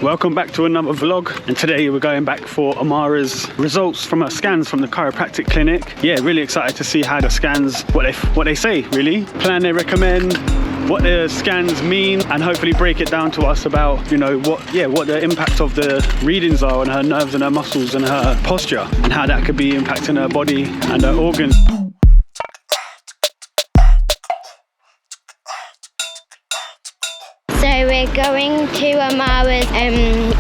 Welcome back to another vlog, and today we're going back for Amarah's results from her scans from the chiropractic clinic. Yeah, really excited to see how the scans, what they say really, plan they recommend, what the scans mean, and hopefully break it down to us about, you know, what the impact of the readings are on her nerves and her muscles and her posture, and how that could be impacting her body and her organs. So we're going to Amarah's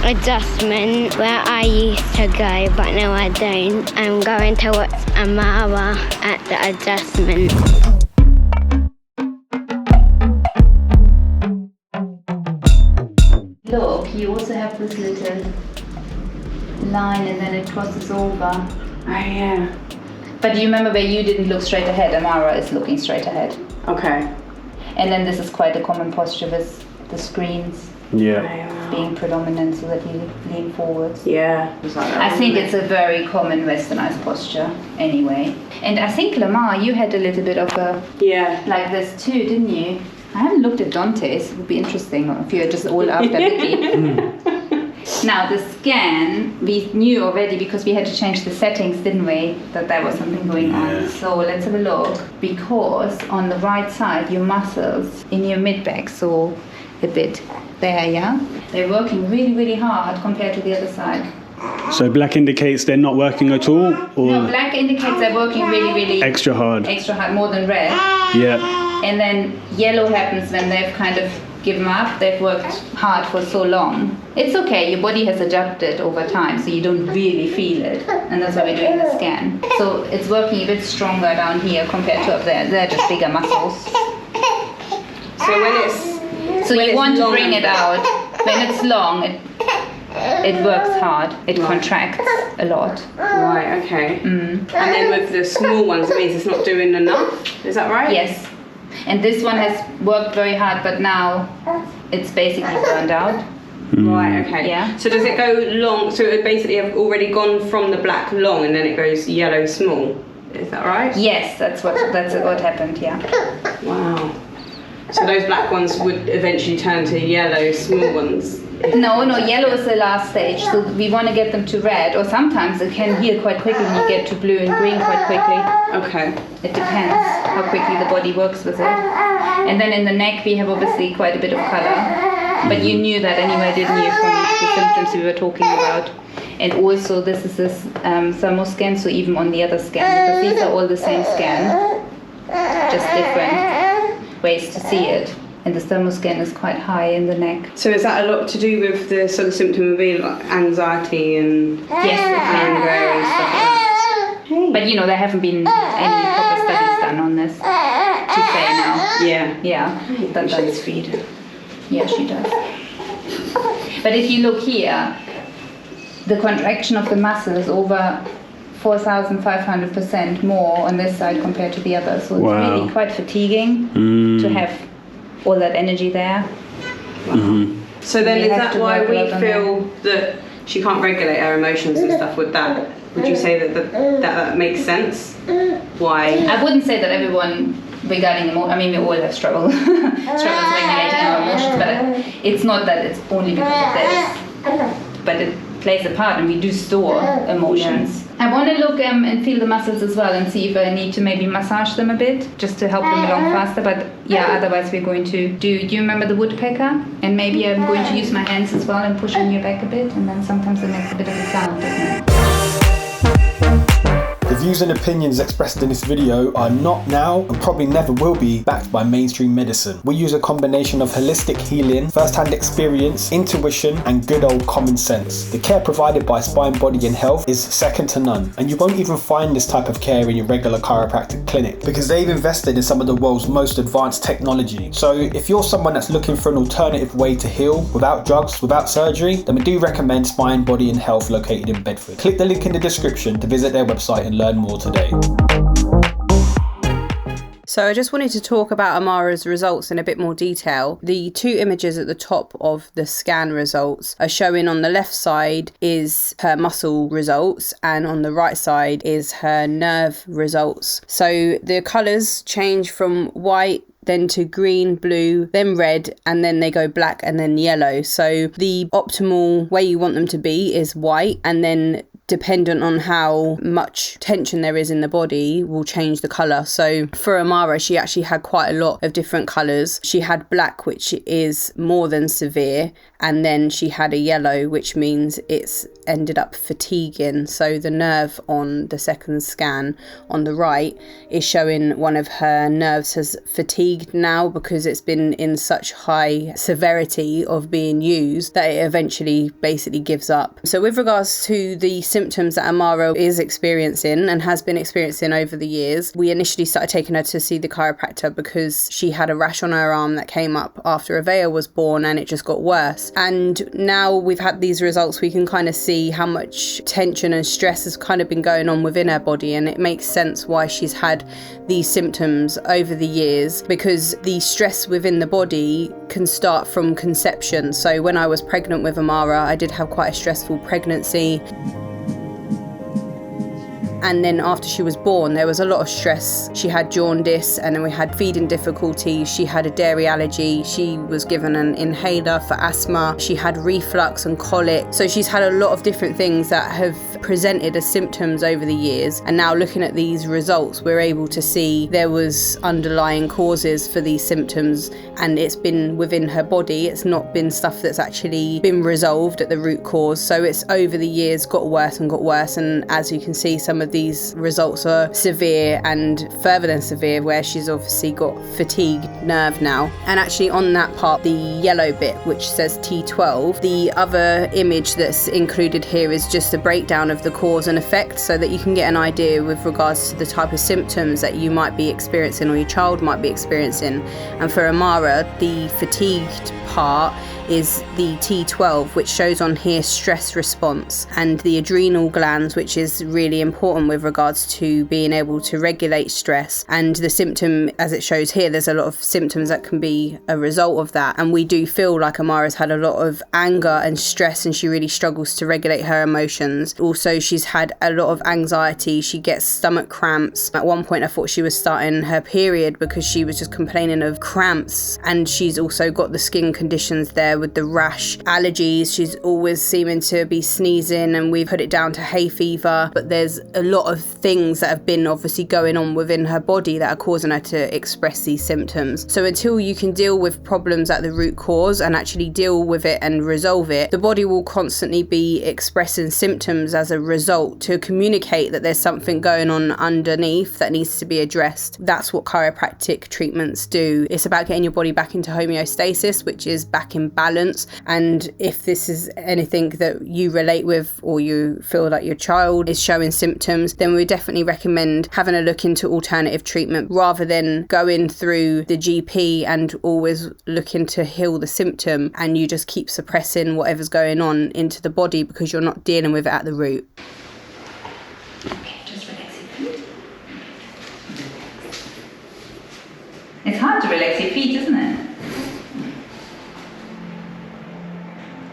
adjustment where I used to go, but now I don't. I'm going to watch Amarah at the adjustment. Look, you also have this little line and then it crosses over. Oh yeah. But do you remember where you didn't look straight ahead? Amarah is looking straight ahead. Okay. And then this is quite a common posture with the screens being predominant, so that you lean forwards. Yeah. I think it's a very common westernized posture anyway. And I think Lamar, you had a little bit of a like this too, didn't you? I haven't looked at Dante's. It would be interesting if you're just all after Vicky. Now the scan, we knew already because we had to change the settings, didn't we? That there was something going on. So let's have a look. Because on the right side, your muscles in your mid-back, so a bit there, yeah? They're working really, really hard compared to the other side. So black indicates they're not working at all? Or No, black indicates they're working really, really extra hard, more than red. Yeah. And then yellow happens when they've kind of given up. They've worked hard for so long. It's okay, your body has adapted over time, so you don't really feel it. And that's why we're doing the scan. So it's working a bit stronger down here compared to up there. They're just bigger muscles. So you want to bring it out. When it's long, it works hard. It contracts a lot. Right, okay. And then with the small ones, it means it's not doing enough. Is that right? Yes. And this one has worked very hard, but now it's basically burned out. Right, okay. Yeah. So does it go long? So it basically have already gone from the black long and then it goes yellow small. Is that right? Yes, that's what happened, yeah. Wow. So those black ones would eventually turn to yellow small ones? No, yellow is the last stage, so we want to get them to red, or sometimes it can heal quite quickly and you get to blue and green quite quickly. Okay. It depends how quickly the body works with it. And then in the neck we have obviously quite a bit of color, but you knew that anyway, didn't you, from the symptoms we were talking about. And also this is this thermal scan, so even on the other scan, because these are all the same scan, just different ways to see it. And the thermal scan is quite high in the neck. So is that a lot to do with the sort of symptom of being like anxiety and anger and stuff like that? But you know, there haven't been any proper studies done on this to say now. Yeah. That does feed. Yeah, she does. But if you look here, the contraction of the muscle is over 4,500% more on this side compared to the other. So it's really quite fatiguing to have all that energy there. So then is that why we feel that she can't regulate her emotions and stuff with that? Would you say that makes sense? Why? I wouldn't say that everyone regarding emotion, I mean we all have struggles regulating our emotions, but it's not that it's only because of this, but it plays a part and we do store emotions. I want to look and feel the muscles as well and see if I need to maybe massage them a bit just to help them along faster, but yeah, otherwise we're going to do you remember the woodpecker? And maybe I'm going to use my hands as well and push on your back a bit, and then sometimes it makes a bit of a sound, doesn't it? The views and opinions expressed in this video are not now and probably never will be backed by mainstream medicine. We use a combination of holistic healing, first-hand experience, intuition and good old common sense. The care provided by Spine, Body and Health is second to none, and you won't even find this type of care in your regular chiropractic clinic because they've invested in some of the world's most advanced technology. So if you're someone that's looking for an alternative way to heal without drugs, without surgery, then we do recommend Spine, Body and Health located in Bedford. Click the link in the description to visit their website and learn more today. So I just wanted to talk about Amarah's results in a bit more detail. The two images at the top of the scan results are showing on the left side is her muscle results and on the right side is her nerve results. So the colours change from white then to green, blue, then red, and then they go black and then yellow. So the optimal way you want them to be is white, and then dependent on how much tension there is in the body will change the colour. So for Amarah, she actually had quite a lot of different colours. She had black, which is more than severe, and then she had a yellow, which means it's ended up fatiguing. So the nerve on the second scan on the right is showing one of her nerves has fatigued now because it's been in such high severity of being used that it eventually basically gives up. So with regards to the symptoms that Amarah is experiencing and has been experiencing over the years, we initially started taking her to see the chiropractor because she had a rash on her arm that came up after Unveiled was born, and it just got worse. And now we've had these results, we can kind of see how much tension and stress has kind of been going on within her body, and it makes sense why she's had these symptoms over the years, because the stress within the body can start from conception. So when I was pregnant with Amarah, I did have quite a stressful pregnancy. And then after she was born, there was a lot of stress. She had jaundice, and then we had feeding difficulties. She had a dairy allergy. She was given an inhaler for asthma. She had reflux and colic. So she's had a lot of different things that have presented as symptoms over the years. And now looking at these results, we're able to see there was underlying causes for these symptoms, and it's been within her body. It's not been stuff that's actually been resolved at the root cause. So it's over the years got worse and got worse. And as you can see, some of these results are severe and further than severe, where she's obviously got fatigued nerve now. And actually on that part, the yellow bit which says T12, the other image that's included here is just a breakdown of the cause and effect, so that you can get an idea with regards to the type of symptoms that you might be experiencing or your child might be experiencing. And for Amarah, the fatigued part is the T12, which shows on here stress response, and the adrenal glands, which is really important with regards to being able to regulate stress. And the symptom, as it shows here, there's a lot of symptoms that can be a result of that. And we do feel like Amarah's had a lot of anger and stress, and she really struggles to regulate her emotions. Also, she's had a lot of anxiety. She gets stomach cramps. At one point I thought she was starting her period because she was just complaining of cramps. And she's also got the skin conditions there with the rash, allergies. She's always seeming to be sneezing, and we've put it down to hay fever. But there's a lot of things that have been obviously going on within her body that are causing her to express these symptoms. So until you can deal with problems at the root cause and actually deal with it and resolve it, the body will constantly be expressing symptoms as a result to communicate that there's something going on underneath that needs to be addressed. That's what chiropractic treatments do. It's about getting your body back into homeostasis, which is back in balance. And if this is anything that you relate with, or you feel like your child is showing symptoms, then we definitely recommend having a look into alternative treatment rather than going through the GP and always looking to heal the symptom, and you just keep suppressing whatever's going on into the body because you're not dealing with it at the root. Okay, just relax your feet. It's hard to relax your feet, isn't it?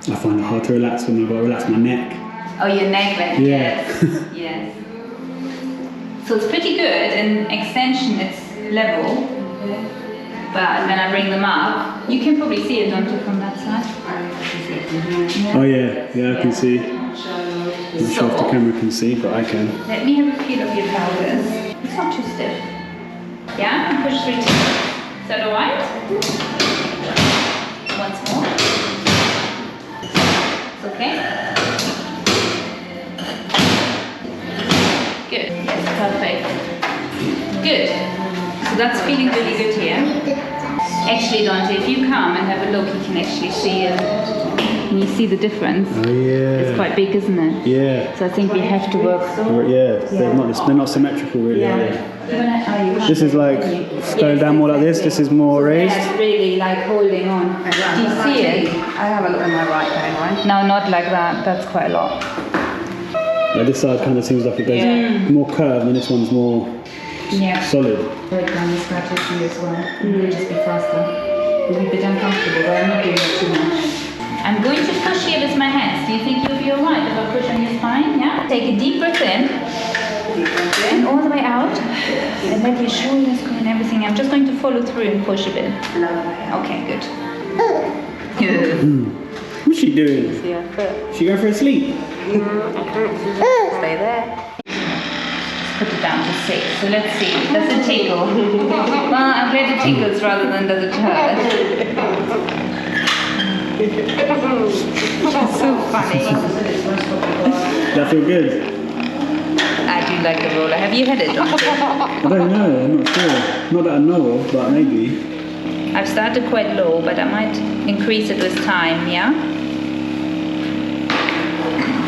I find it hard to relax when I've got to relax my neck. Oh, your neck then? Yeah. Yes. Yes. So it's pretty good. In extension, it's level. But when I bring them up, you can probably see it, don't you, from that side? Oh yeah, I can see. I'm not sure if the camera can see, but I can. Let me have a feel of your pelvis. It's not too stiff. Yeah, and push through. Is that alright? Once more. It's okay? Good. Yes, perfect. Good. So that's feeling really good here. Actually, Dante, if you come and have a look, you can actually see it. Can you see the difference? Oh yeah. It's quite big, isn't it? Yeah. So I think we have to work. Yeah. They're not symmetrical really, are they? This is like going down more like this. This is more raised. Yeah, it's really like holding on. Do you see it? I have a look at my right hand, right? No, not like that. That's quite a lot. Like this side kind of seems like it goes more curved, and this one's more solid. Break down the scar tissue as well. It'll just be faster. It'll be a bit uncomfortable, but I'm not doing it too much. I'm going to push here with my hands. Do you think you'll be alright if I push on your spine? Yeah? Take a deep breath in. And all the way out. And let your shoulders go and everything. I'm just going to follow through and push a bit. Okay, good. What's she doing? She going for a sleep? Stay there. Put it down to 6. So let's see. Does it tickle? Well, I'm glad it tickles rather than does it hurt. So funny. That feel good? I do like the roller. Have you had it? I don't know, I'm not sure. Not that I know of, but maybe. I've started quite low, but I might increase it with time, yeah?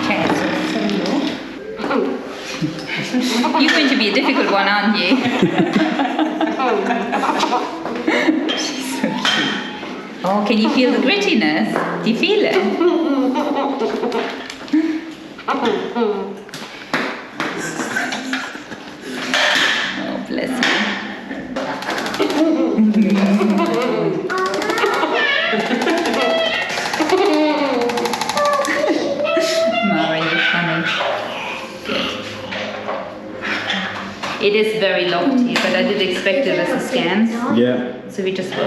Okay, so let's have a look. You're going to be a difficult one, aren't you? She's so cute. Oh, can you feel the grittiness? Do you feel it? Oh, bless you. Mara, you're funny. Good. It is very lofty, but I did expect it as a scan. Yeah. So we just will.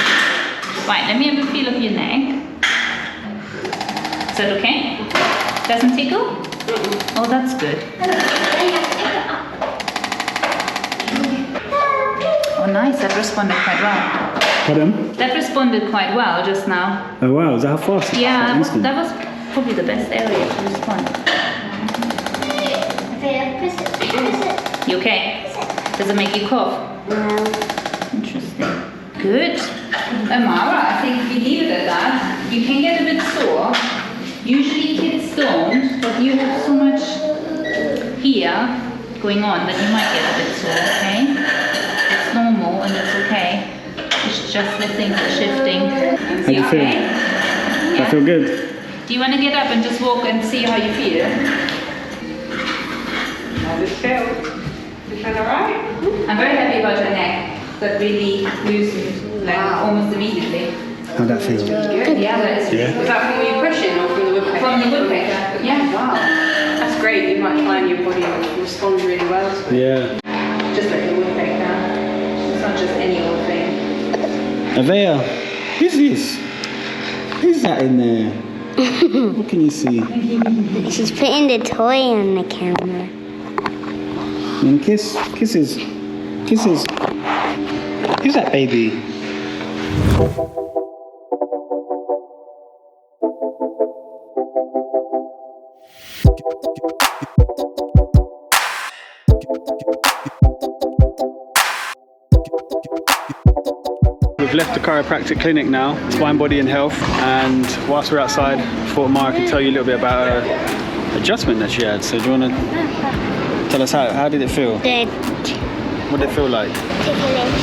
Right, let me have a feel of your neck. Is that okay? Doesn't tickle? Oh, that's good. Oh, nice. That responded quite well. Pardon? That responded quite well just now. Oh wow, is that how fast? Yeah, Instant. that was probably the best area to respond. You okay? Does it make you cough? No. Interesting. Good. Amarah, I think if you leave it at that, you can get a bit sore. Usually kids don't, but you have so much here going on that you might get a bit sore, okay? It's normal and it's okay. It's just the things are shifting. How do you feel? Yeah? I feel good. Do you want to get up and just walk and see how you feel? How does it feel? You feel alright? I'm very happy about your neck. That really loosened like almost immediately. How'd that feel? Good, yeah, that is Yeah. Was that from when you're pushing or from the woodpecker? from the woodpecker. Yeah, wow. That's great. You might find your body will respond really well to it. Yeah. Just like the woodpecker. It's not just any old thing. Avea, who's this? Who's that in there? What can you see? She's putting the toy on the camera. And kisses. Who's that baby? We've left the chiropractic clinic now, Spine, Body and Health, and whilst we're outside, I thought Amarah could tell you a little bit about her adjustment that she had. So do you want to tell us how did it feel? The What did it feel like? ticklish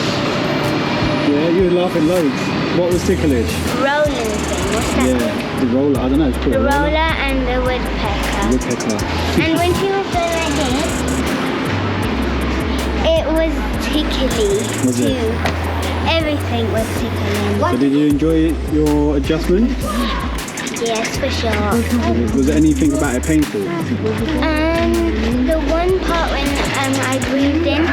Yeah, you were laughing loads. What was ticklish? rolling thing. What's that? Yeah, the roller, I don't know, it's called The a roller and the woodpecker. woodpecker. And when she was going like this, it was tickly Was it? too. Everything was tickling. So did you enjoy your adjustment? Yes, for sure. Was there anything about it painful? The one part when I breathed in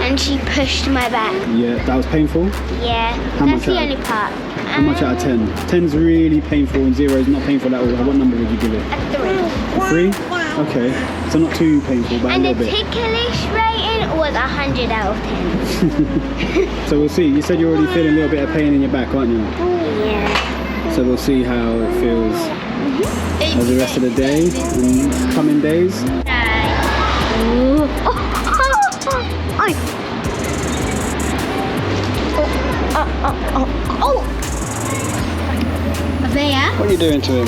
and she pushed my back. Yeah, that was painful? Yeah, How that's much the out? only part. How much out of 10? 10's really painful and 0 is not painful at all. What number would you give it? A 3? 3. Okay, so not too painful, but And a the little bit. ticklish rating was 100 out of 10. So we'll see. You said you're already feeling a little bit of pain in your back, aren't you? Yeah. So we'll see how it feels as the rest of the day and coming days. There. What are you doing to him?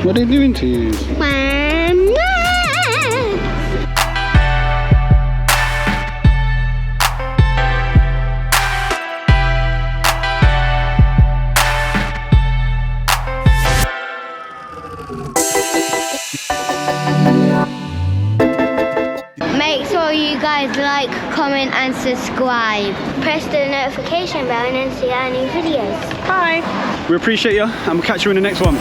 What are they doing to you? Make sure you guys like, comment and subscribe. Press the notification bell and then see our new videos. Bye. We appreciate you and we'll catch you in the next one.